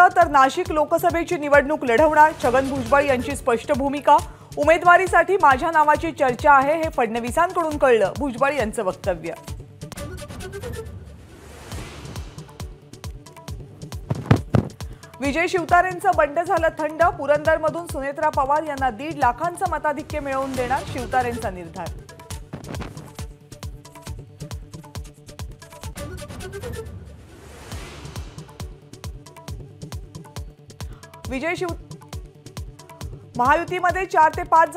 नसलं तर नाशिक लोकसभेची निवडणूक लढवणार, छगन भुजबळ यांची स्पष्ट भूमिका। उमेदवारीसाठी माझ्या नावाची चर्चा आहे हे फडणवीसांकडून कळलं, भुजबळ यांचं वक्तव्य। विजय शिवतारेंचं बंड झालं थंड, पुरंदरमधून सुनेत्रा पवार यांना 1.5 लाखांचं मताधिक्य मिळवून देणार, शिवतारेंचा निर्धार। महायुतीमध्ये 4 ते 5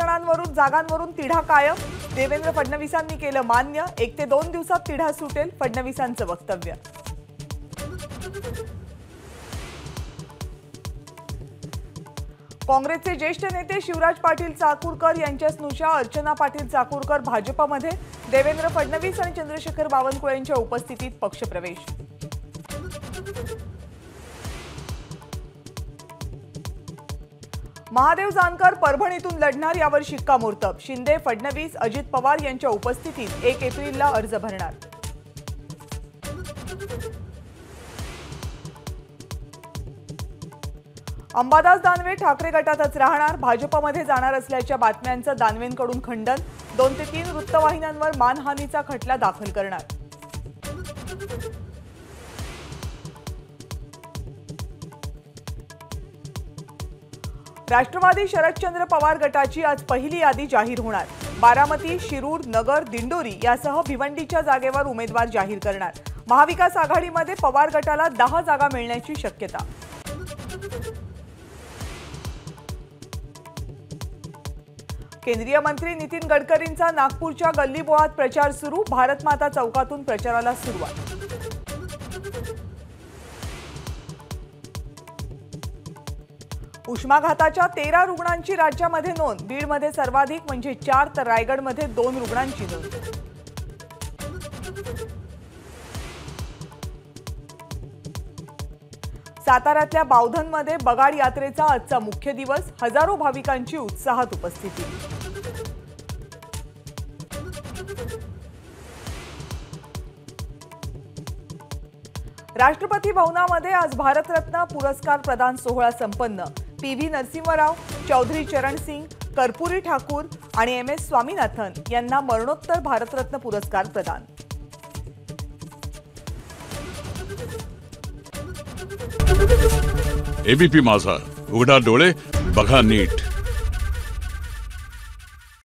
जागांवरून तिढा कायम, देवेंद्र फडणवीसांनी केलं मान्य, 1 ते 2 दिवसात तिढा सुटेल, फडणवीसांचं वक्तव्य। काँग्रेसचे ज्येष्ठ नेते शिवराज पाटील चाकूरकर यांच्या स्नुषा अर्चना पाटील चाकूरकर भाजपमध्ये, देवेंद्र फडणवीस आणि चंद्रशेखर बावनकुळे यांच्या उपस्थितीत पक्षप्रवेश। महादेव जानकर परभणीतून लढणार, यावर शिक्कामोर्तब, शिंदे फडणवीस अजित पवार यांच्या उपस्थितीत 1 एप्रिलला अर्ज भरणार। अंबादास दानवे ठाकरे गटातच राहणार, भाजपमध्ये जाणार असल्याच्या बातम्यांचं दानवेंकडून खंडन, 2 ते 3 वृत्तवाहिन्यांवर मानहानीचा खटला दाखल करणार। राष्ट्रवादी शरदचंद्र पवार गटाची आज पहिली यादी जाहीर होणार, बारामती, शिरूर, नगर, दिंडोरी यासह भिवंडीच्या जागेवर उमेदवार जाहीर करणार। महाविकास आघाडीमध्ये पवार गटाला 10 जागा मिळण्याची शक्यता। केंद्रीय मंत्री नितीन गडकरींचा नागपूरच्या गल्लीबोळात प्रचार सुरू, भारत माता चौकातून प्रचाराला सुरुवात। उष्माघाताच्या 13 रुग्णांची राज्यामध्ये नोंद, बीडमध्ये सर्वाधिक म्हणजे 4 तर रायगडमध्ये 2 रुग्णांची नोंद। साताऱ्यातल्या बावधनमध्ये बगाड यात्रेचा आजचा मुख्य दिवस, हजारो भाविकांची उत्साहात उपस्थिती। राष्ट्रपती भवनामध्ये आज भारतरत्न पुरस्कार प्रदान सोहळा संपन्न, पी.व्ही. नरसिंहराव, चौधरी चरण सिंग, कर्पूरी ठाकूर आणि एम.एस. स्वामीनाथन यांना मरणोत्तर भारतरत्न पुरस्कार प्रदान। एबीपी माझा, उघडा डोळे बघा नीट।